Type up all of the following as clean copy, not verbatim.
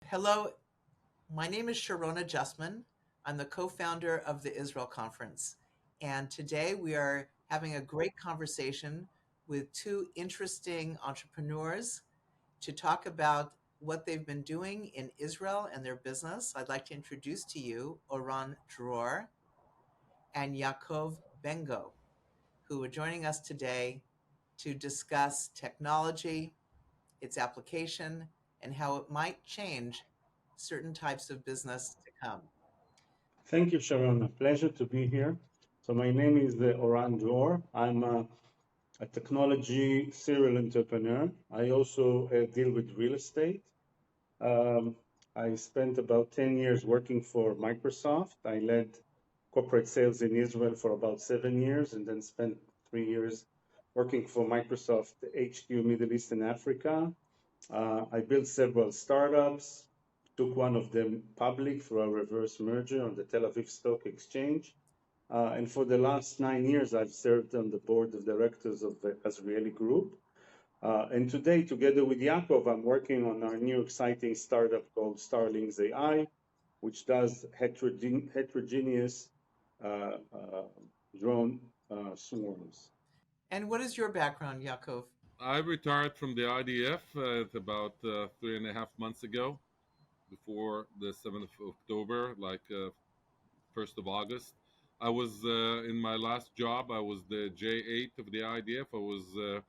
Hello, my name is Sharona Justman. I'm the co-founder of the Israel Conference. And today we are having a great conversation with two interesting entrepreneurs to talk about what they've been doing in Israel and their business. I'd like to introduce to you Oran Dror and Yacov Bengo, who are joining us today to discuss technology, its application, and how it might change certain types of business to come. Thank you, Sharon. A pleasure to be here. So my name is Oran Dror. I'm a technology serial entrepreneur. I also deal with real estate. Um, I spent about 10 years working for Microsoft. I led corporate sales in Israel for about 7 years and then spent 3 years working for Microsoft HQ Middle East and Africa. I built several startups, took one of them public through a reverse merger on the Tel Aviv Stock Exchange. And for the last 9 years, I've served on the board of directors of the Azrieli Group. And today, together with Yaakov, I'm working on our new exciting startup called StarlingsAI, which does heterogeneous drone swarms. And what is your background, Yaakov? I retired from the IDF at about 3.5 months ago, before the 7th of October, like 1st of August. I was in my last job, I was the J8 of the IDF. I was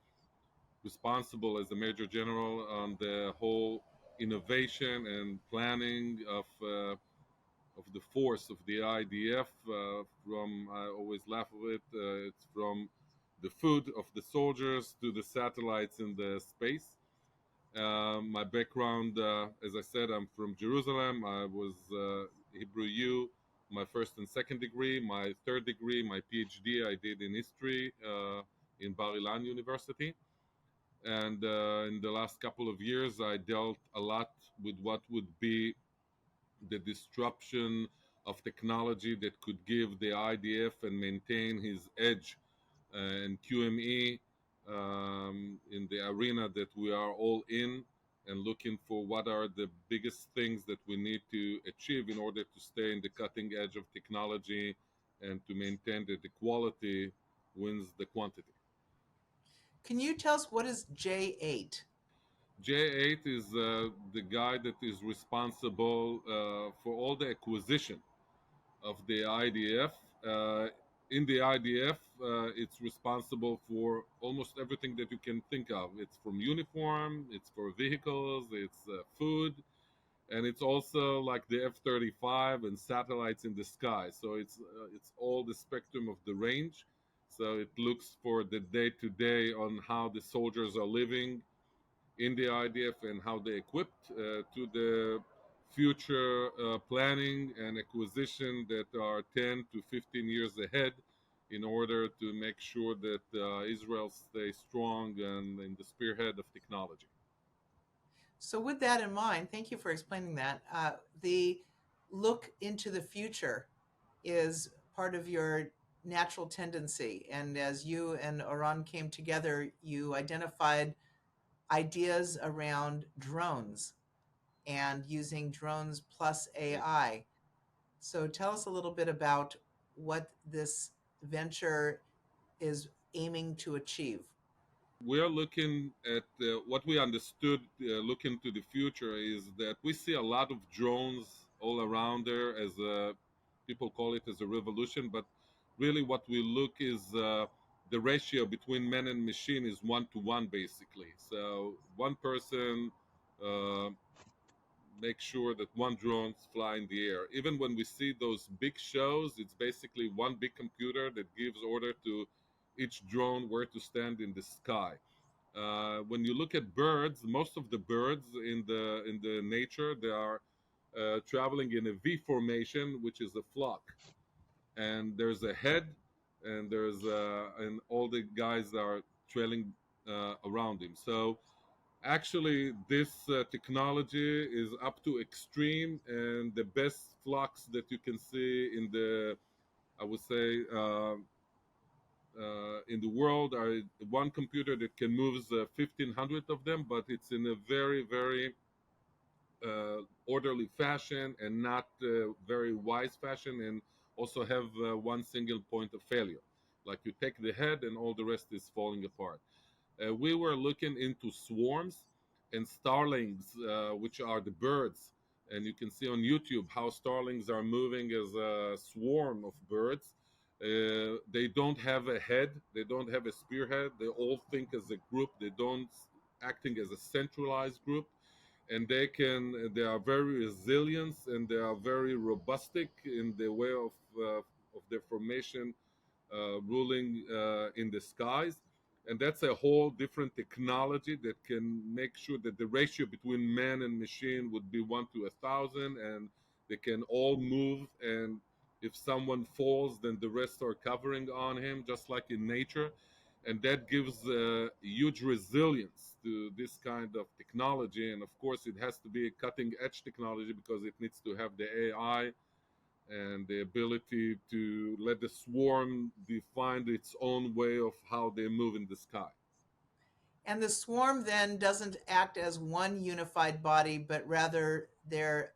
responsible as a Major General on the whole innovation and planning of the force of the IDF. From I always laugh with it. It's from the food of the soldiers to the satellites in the space. My background, as I said, I'm from Jerusalem. I was Hebrew U, my first and second degree. My third degree, my PhD, I did in history in Bar Ilan University. And in the last couple of years, I dealt a lot with what would be the disruption of technology that could give the IDF and maintain his edge and QME in the arena that we are all in, and looking for what are the biggest things that we need to achieve in order to stay in the cutting edge of technology and to maintain that the quality wins the quantity. Can you tell us what is J8? J8 is the guy that is responsible for all the acquisition of the IDF. In the IDF, it's responsible for almost everything that you can think of. It's from uniform, it's for vehicles, it's food, and it's also like the F-35 and satellites in the sky. So it's all the spectrum of the range. So it looks for the day-to-day on how the soldiers are living in the IDF and how they equipped to the future planning and acquisition that are 10 to 15 years ahead in order to make sure that Israel stays strong and in the spearhead of technology. So, with that in mind, thank you for explaining that. The look into the future is part of your natural tendency. And as you and Oran came together, you identified ideas around drones and using drones plus AI. So, tell us a little bit about what this venture is aiming to achieve. We are looking at what we understood looking to the future is that we see a lot of drones all around there as a, people call it as a revolution, but really what we look is the ratio between man and machine is 1 to 1 basically. So one person uh, makes sure that one drone fly in the air. Even when we see those big shows, it's basically one big computer that gives order to each drone where to stand in the sky. When you look at birds, most of the birds in the nature, they are traveling in a V formation, which is a flock, and there's a head, and and all the guys are trailing around him. So actually, this technology is up to extreme, and the best flocks that you can see in the, I would say, in the world are one computer that can move 1,500 of them, but it's in a very, very orderly fashion and not very wise fashion, and also have one single point of failure. Like you take the head and all the rest is falling apart. We were looking into swarms and starlings, which are the birds. And you can see on YouTube how starlings are moving as a swarm of birds. They don't have a head, they don't have a spearhead, they all think as a group, they don't acting as a centralized group, and they are very resilient and they are very robustic in the way of their formation, ruling in the skies. And that's a whole different technology that can make sure that the ratio between man and machine would be 1 to 1,000, and they can all move. And if someone falls, then the rest are covering on him, just like in nature. And that gives huge resilience to this kind of technology. And of course, it has to be a cutting edge technology because it needs to have the AI and the ability to let the swarm define its own way of how they move in the sky. And the swarm then doesn't act as one unified body, but rather they're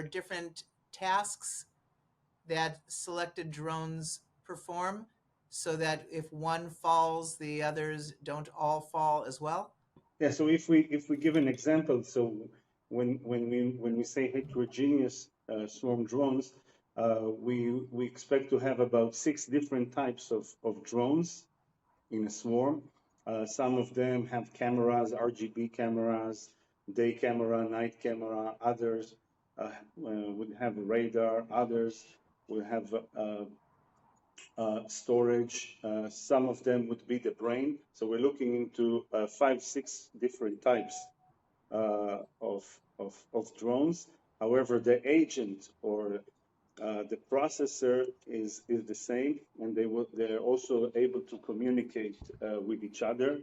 different tasks that selected drones perform, so that if one falls, the others don't all fall as well? Yeah. So if we give an example, so when we say heterogeneous swarm drones, we expect to have about 6 different types of drones in a swarm. Some of them have cameras, RGB cameras, day camera, night camera. Others would have radar. Others will have storage. Some of them would be the brain. So we're looking into 5, 6 different types of drones. However, the agent or the processor is the same, and they're also able to communicate with each other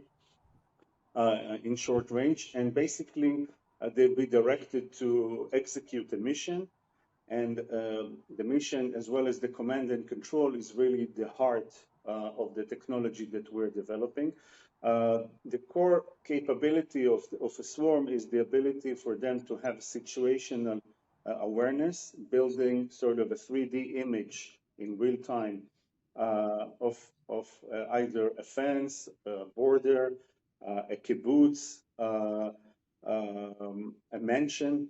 in short range. And basically, they'll be directed to execute a mission. And the mission, as well as the command and control, is really the heart of the technology that we're developing. The core capability of a swarm is the ability for them to have situational awareness, building sort of a 3D image in real time of either a fence, a border, a kibbutz, a mansion.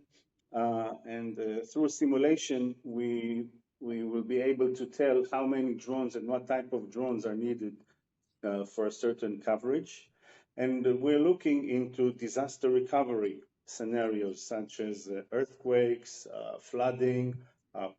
And through simulation, we will be able to tell how many drones and what type of drones are needed for a certain coverage. And we're looking into disaster recovery scenarios such as earthquakes, flooding,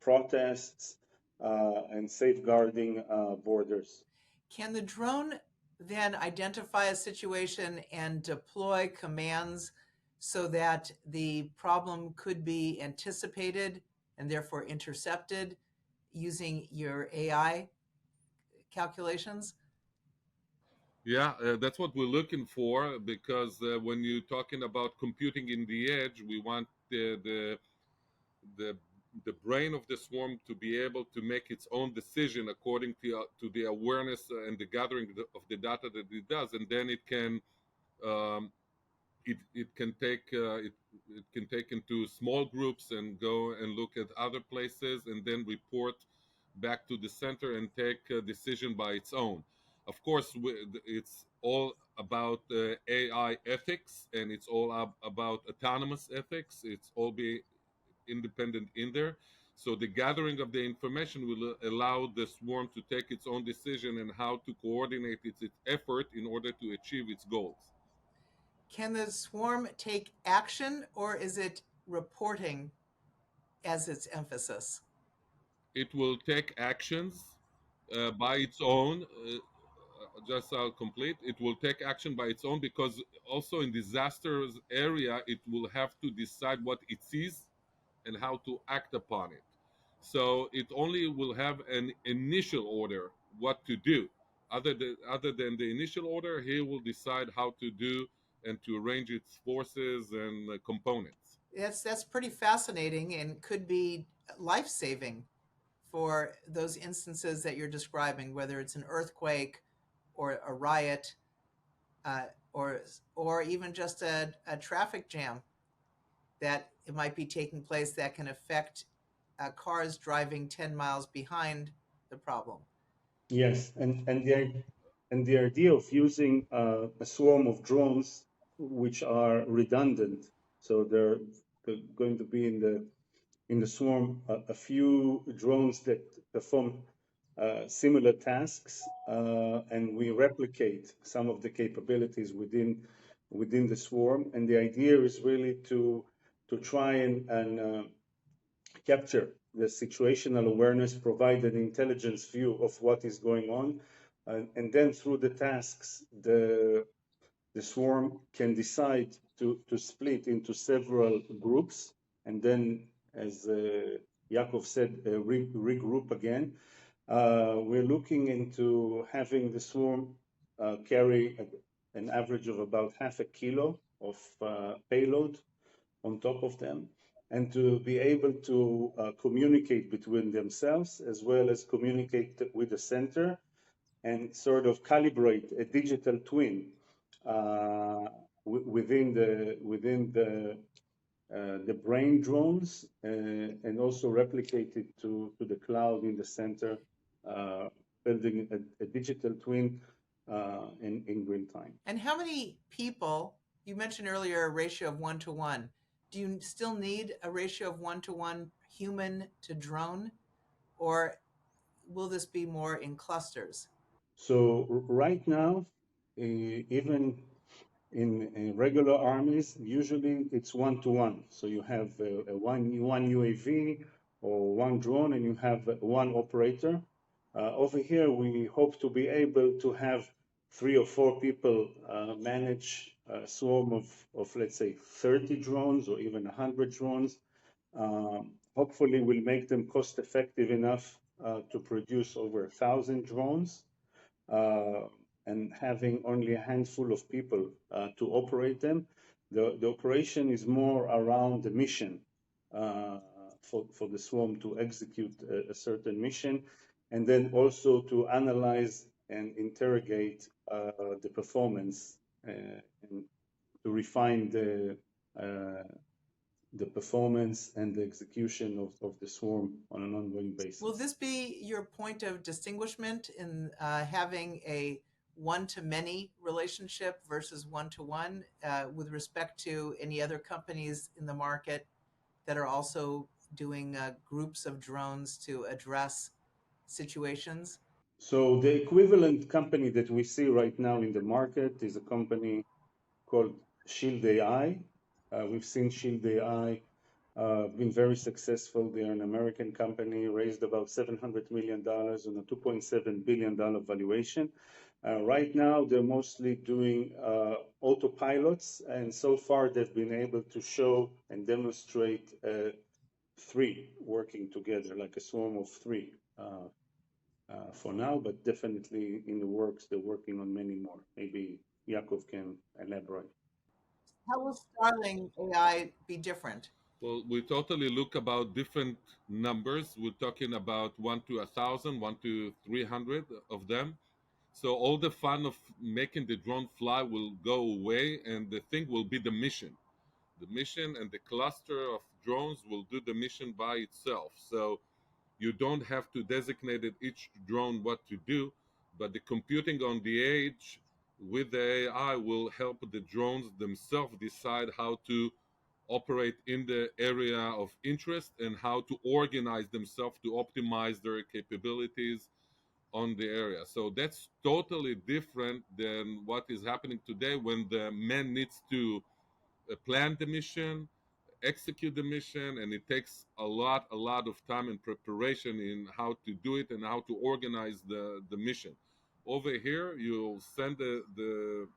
protests, and safeguarding borders. Can the drone then identify a situation and deploy commands so that the problem could be anticipated and therefore intercepted using your AI calculations? Yeah, that's what we're looking for, because when you're talking about computing in the edge, we want the the brain of the swarm to be able to make its own decision according to the awareness and the gathering of the data that it does, and then um, it can take it can take into small groups and go and look at other places and then report back to the center and take a decision by its own. Of course, it's all about AI ethics, and it's all about autonomous ethics. It's all be independent in there. So the gathering of the information will allow the swarm to take its own decision and how to coordinate its effort in order to achieve its goals. Can the swarm take action, or is it reporting as its emphasis? It will take actions by its own. Just I'll complete. It will take action by its own, because also in disasters area, it will have to decide what it sees and how to act upon it. So it only will have an initial order what to do. Other than the initial order, he will decide how to do and to arrange its forces and components. That's pretty fascinating and could be life-saving for those instances that you're describing, whether it's an earthquake or a riot, uh, or even just a traffic jam. that it might be taking place that can affect cars driving 10 miles behind the problem. Yes, and the idea of using a swarm of drones which are redundant, so they're going to be in the swarm a few drones that perform similar tasks, and we replicate some of the capabilities within the swarm. And the idea is really to try and capture the situational awareness, provide an intelligence view of what is going on, and then through the tasks, the swarm can decide to split into several groups, and then, as Yaakov said, regroup again. We're looking into having the swarm carry an average of about half a kilo of payload on top of them, and to be able to communicate between themselves as well as communicate with the center and sort of calibrate a digital twin within the brain drones, and also replicate it to the cloud in the center, building a digital twin in real time. And how many people, you mentioned earlier a ratio of 1-to-1. Do you still need a ratio of 1-to-1 human to drone, or will this be more in clusters? So right now, even in regular armies, usually it's 1-to-1. So you have one UAV or one drone, and you have one operator. Over here, we hope to be able to have 3 or 4 people manage a swarm of, let's say, 30 drones or even 100 drones. Hopefully, we'll make them cost effective enough to produce over 1,000 drones. And having only a handful of people to operate them. The operation is more around the mission for the swarm to execute a certain mission, and then also to analyze and interrogate the performance and to refine the performance and the execution of the swarm on an ongoing basis. Will this be your point of distinguishment in having a one-to-many relationship versus one-to-one with respect to any other companies in the market that are also doing groups of drones to address situations? So the equivalent company that we see right now in the market is a company called Shield AI. We've seen Shield AI been very successful. They're an American company, raised about $700 million on a $2.7 billion valuation. Right now, they're mostly doing autopilots, and so far they've been able to show and demonstrate 3 working together, like a swarm of 3 for now, but definitely in the works, they're working on many more. Maybe Yaakov can elaborate. How will Starling AI be different? Well, we totally look about different numbers. We're talking about 1 to 1,000, 1 to 300 of them. So all the fun of making the drone fly will go away, and the thing will be the mission. The mission and the cluster of drones will do the mission by itself. So you don't have to designate each drone what to do, but the computing on the edge with the AI will help the drones themselves decide how to operate in the area of interest and how to organize themselves to optimize their capabilities on the area. So that's totally different than what is happening today when the man needs to plan the mission, execute the mission, and it takes a lot of time and preparation in how to do it and how to organize the mission. Over here, you'll send the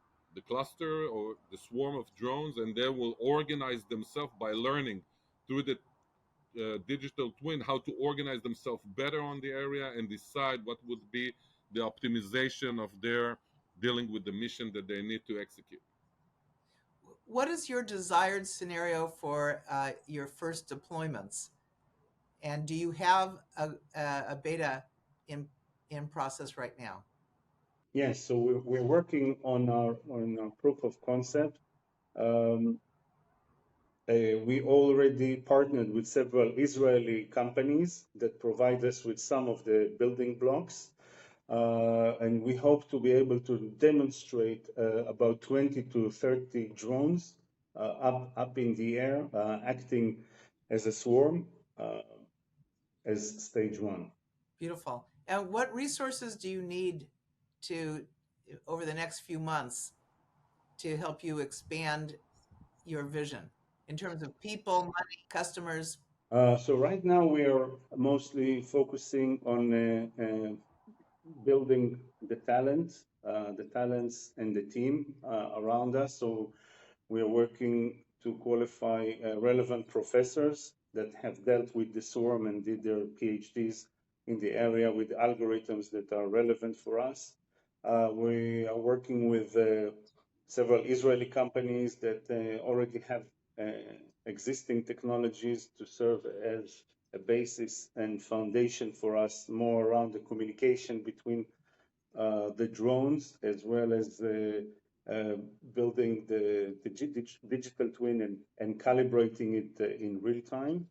cluster or the swarm of drones, and they will organize themselves by learning through the digital twin how to organize themselves better on the area and decide what would be the optimization of their dealing with the mission that they need to execute. What is your desired scenario for your first deployments? And do you have a beta in process right now? Yes, so we're working on our proof of concept. we already partnered with several Israeli companies that provide us with some of the building blocks. And we hope to be able to demonstrate about 20 to 30 drones up in the air, acting as a swarm, as stage one. Beautiful. And what resources do you need to, over the next few months, to help you expand your vision in terms of people, money, customers? So right now we are mostly focusing on building the talents and the team around us. So we are working to qualify relevant professors that have dealt with the swarm and did their PhDs in the area with algorithms that are relevant for us. We are working with several Israeli companies that already have existing technologies to serve as a basis and foundation for us, more around the communication between the drones, as well as building the digital twin and calibrating it in real time.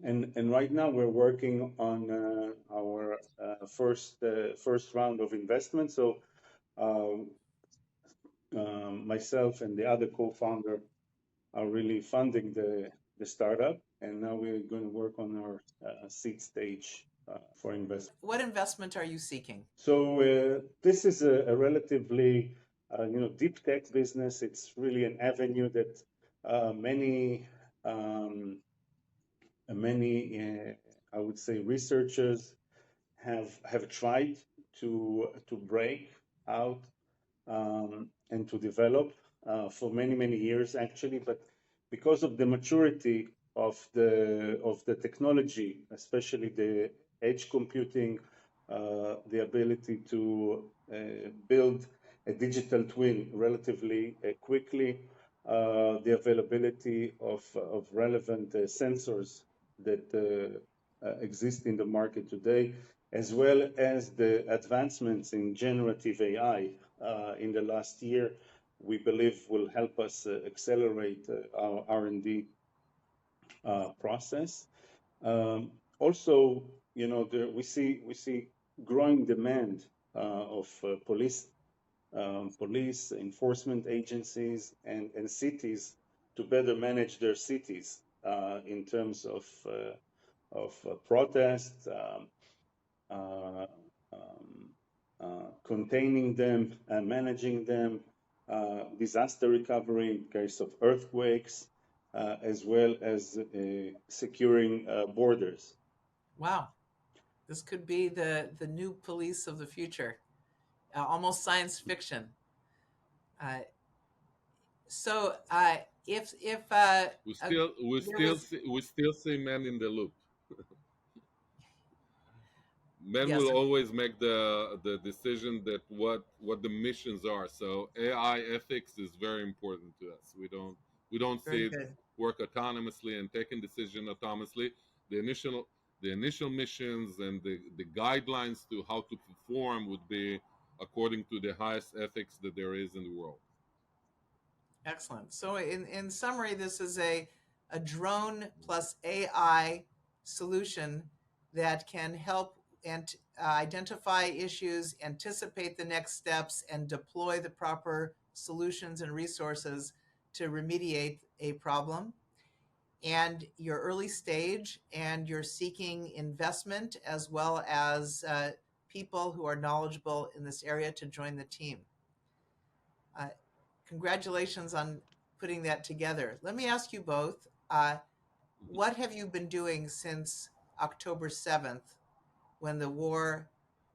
And right now we're working on our first round of investment. So myself and the other co-founder are really funding the startup, and now we're going to work on our seed stage for investment. What investment are you seeking? So this is a relatively deep tech business. It's really an avenue that many I would say researchers have tried to break out and to develop for many years actually, but because of the maturity of the technology, especially the edge computing, the ability to build a digital twin relatively quickly, the availability of relevant sensors that exist in the market today, as well as the advancements in generative AI in the last year, we believe will help us accelerate our R&D process. Also, we see growing demand of police enforcement agencies and cities to better manage their cities in terms of protests, uh, containing them, managing them, disaster recovery in case of earthquakes, as well as securing borders. Wow, this could be the new police of the future, almost science fiction. Uh, so if We still was, we still see men in the loop. Men yes, will always make the decision that what the missions are. So AI ethics is very important to us. We don't very see it good. work autonomously and taking decision autonomously. The initial missions and the guidelines to how to perform would be according to the highest ethics that there is in the world. Excellent. So in summary, this is a drone plus AI solution that can help and identify issues, anticipate the next steps, and deploy the proper solutions and resources to remediate a problem. And your early stage, and you're seeking investment as well as people who are knowledgeable in this area to join the team. Uh, Congratulations on putting that together. Let me ask you both, what have you been doing since October 7th when the war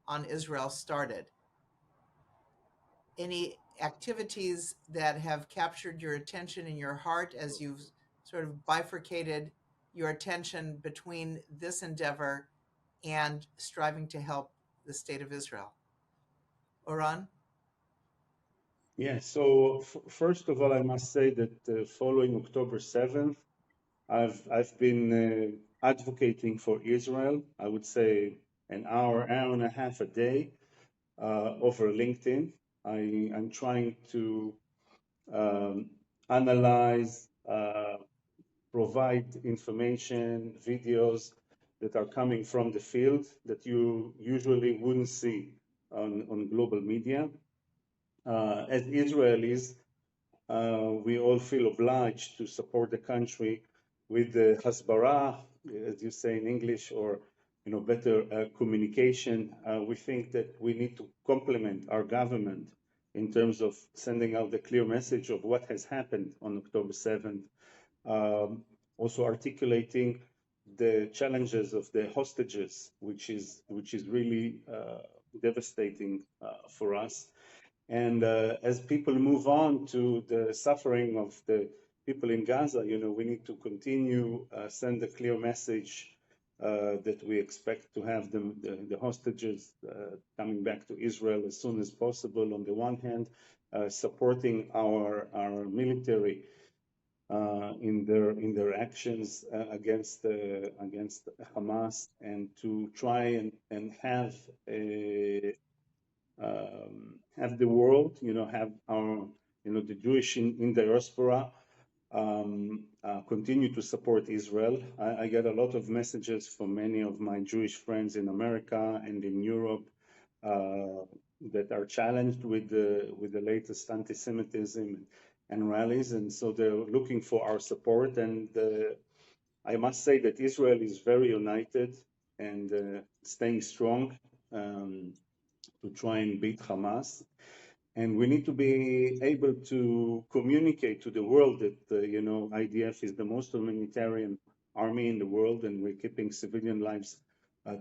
on Israel started? Any activities that have captured your attention and your heart as you've sort of bifurcated your attention between this endeavor and striving to help the state of Israel? Oran? Yeah, so first of all, I must say that following October 7th, I've been advocating for Israel. I would say an hour and a half a day over LinkedIn. I'm trying to analyze, provide information, videos that are coming from the field that you usually wouldn't see on global media. As Israelis, we all feel obliged to support the country with the hasbara, as you say in English, or better communication. We think that we need to complement our government in terms of sending out the clear message of what has happened on October 7th. Also articulating the challenges of the hostages, which is really devastating for us. And as people move on to the suffering of the people in Gaza, we need to continue send a clear message that we expect to have the hostages coming back to Israel as soon as possible. On the one hand, supporting our military in their actions against Hamas, and to try and have the world, have our, the Jewish in diaspora continue to support Israel. I get a lot of messages from many of my Jewish friends in America and in Europe that are challenged with the latest anti-Semitism and rallies, and so they're looking for our support. And I must say that Israel is very united and staying strong to try and beat Hamas. And we need to be able to communicate to the world that, IDF is the most humanitarian army in the world, and we're keeping civilian lives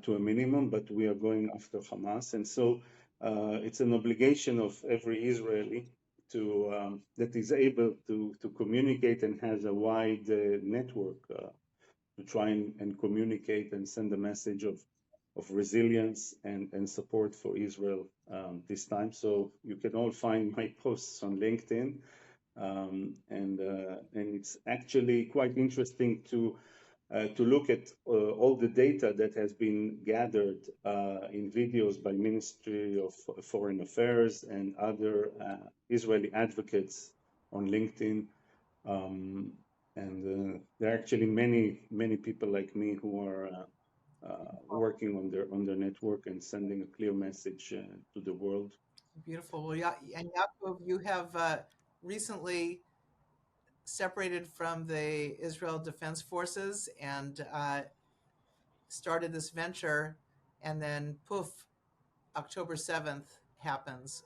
to a minimum, but we are going after Hamas. And so it's an obligation of every Israeli to that is able to communicate and has a wide network to try and communicate and send a message of resilience and support for Israel this time. So you can all find my posts on LinkedIn, and it's actually quite interesting to look at all the data that has been gathered in videos by Ministry of Foreign Affairs and other Israeli advocates on LinkedIn. And there are actually many people like me who are working on their network and sending a clear message to the world. Beautiful. Well, yeah, and Yaakov, you have recently separated from the Israel Defense Forces and started this venture, and then poof, October 7th happens.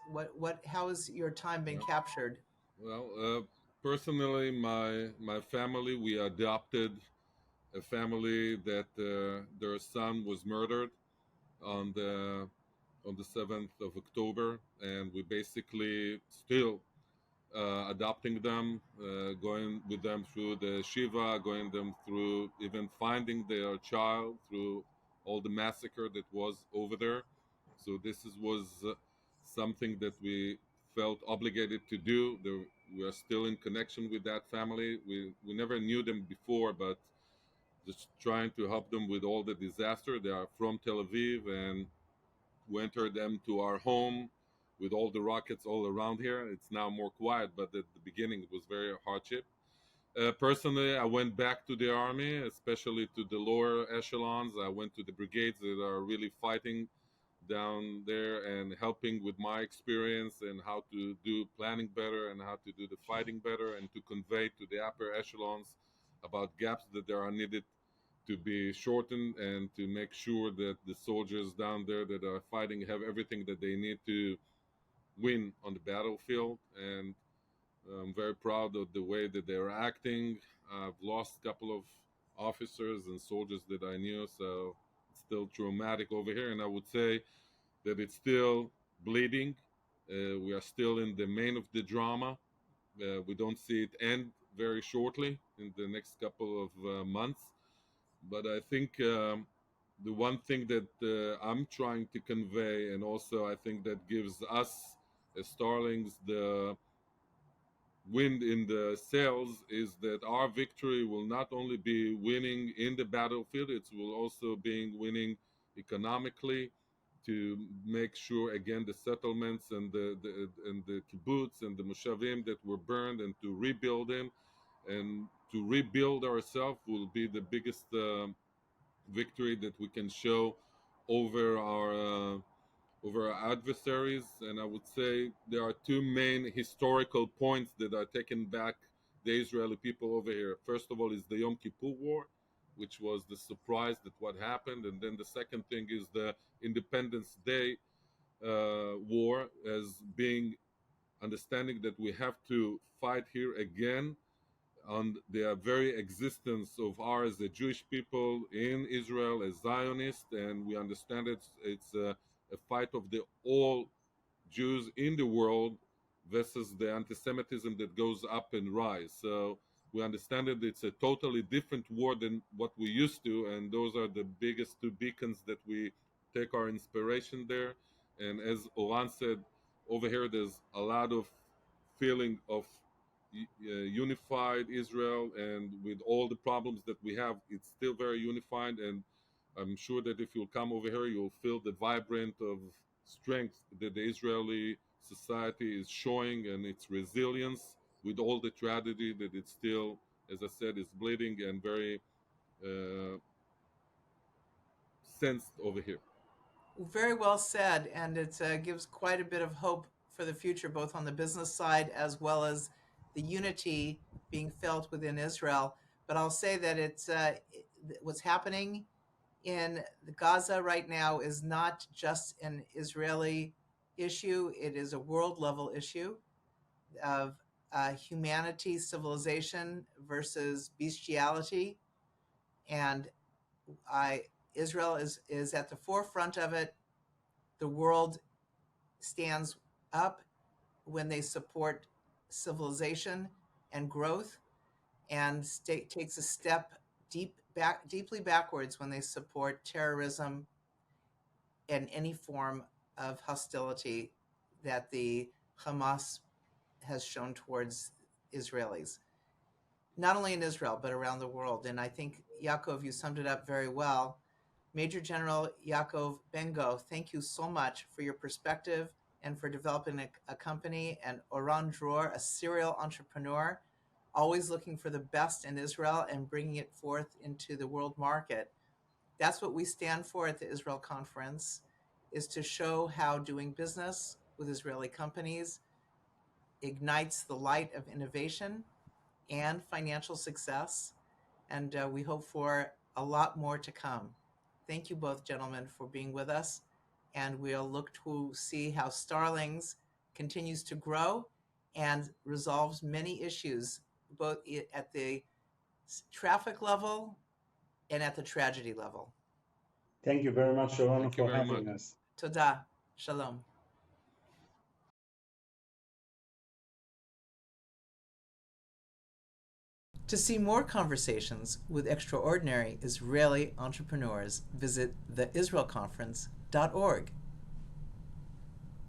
How has your time been Yeah. captured? Well, personally, my family, we adopted a family that their son was murdered on the 7th of October, and we basically still adopting them, going with them through the Shiva, going them through even finding their child through all the massacre that was over there. So was something that we felt obligated to do. We are still in connection with that family. We never knew them before, but just trying to help them with all the disaster. They are from Tel Aviv, and we entered them to our home with all the rockets all around here. It's now more quiet, but at the beginning it was very hardship. Personally, I went back to the army, especially to the lower echelons. I went to the brigades that are really fighting down there and helping with my experience and how to do planning better and how to do the fighting better, and to convey to the upper echelons about gaps that there are needed to be shortened, and to make sure that the soldiers down there that are fighting have everything that they need to win on the battlefield. And I'm very proud of the way that they're acting. I've lost a couple of officers and soldiers that I knew, so it's still traumatic over here. And I would say that it's still bleeding. We are still in the main of the drama. We don't see it end very shortly in the next couple of months. But I think the one thing that I'm trying to convey, and also I think that gives us as Starlings the wind in the sails, is that our victory will not only be winning in the battlefield, it will also be winning economically, to make sure again the settlements and the kibbutz and the moshavim that were burned, and to rebuild them, and to rebuild ourselves will be the biggest victory that we can show over our adversaries. And I would say there are two main historical points that are taken back the Israeli people over here. First of all is the Yom Kippur War, which was the surprise that what happened, and then the second thing is the Independence Day war, as being understanding that we have to fight here again on the very existence of ours, the Jewish people in Israel as Zionists, and we understand it's a fight of the all Jews in the world versus the anti-Semitism that goes up and rise. So we understand that it's a totally different war than what we used to, and those are the biggest two beacons that we take our inspiration there. And as Oran said, over here there's a lot of feeling of unified Israel, and with all the problems that we have, it's still very unified. And I'm sure that if you'll come over here, you'll feel the vibrant of strength that the Israeli society is showing, and its resilience with all the tragedy that it's still, as I said, is bleeding and very sensed over here. Very well said, and it gives quite a bit of hope for the future, both on the business side as well as the unity being felt within Israel. But I'll say that it's what's happening in Gaza right now is not just an Israeli issue; it is a world level issue of humanity, civilization versus bestiality, and Israel is at the forefront of it. The world stands up when they support civilization and growth, and takes a step deeply backwards when they support terrorism and any form of hostility that the Hamas has shown towards Israelis, not only in Israel, but around the world. And I think, Yaakov, you summed it up very well. Major General Yacov Bengo, thank you so much for your perspective and for developing a company, and Oran Dror, a serial entrepreneur, always looking for the best in Israel and bringing it forth into the world market. That's what we stand for at the Israel Conference, is to show how doing business with Israeli companies ignites the light of innovation and financial success. And we hope for a lot more to come. Thank you both, gentlemen, for being with us. And we'll look to see how Starlings continues to grow and resolves many issues, both at the traffic level and at the tragedy level. Thank you very much, Sharon, Thank you for very having much. us. Toda. Shalom. To see more conversations with extraordinary Israeli entrepreneurs, visit theisraelconference.org.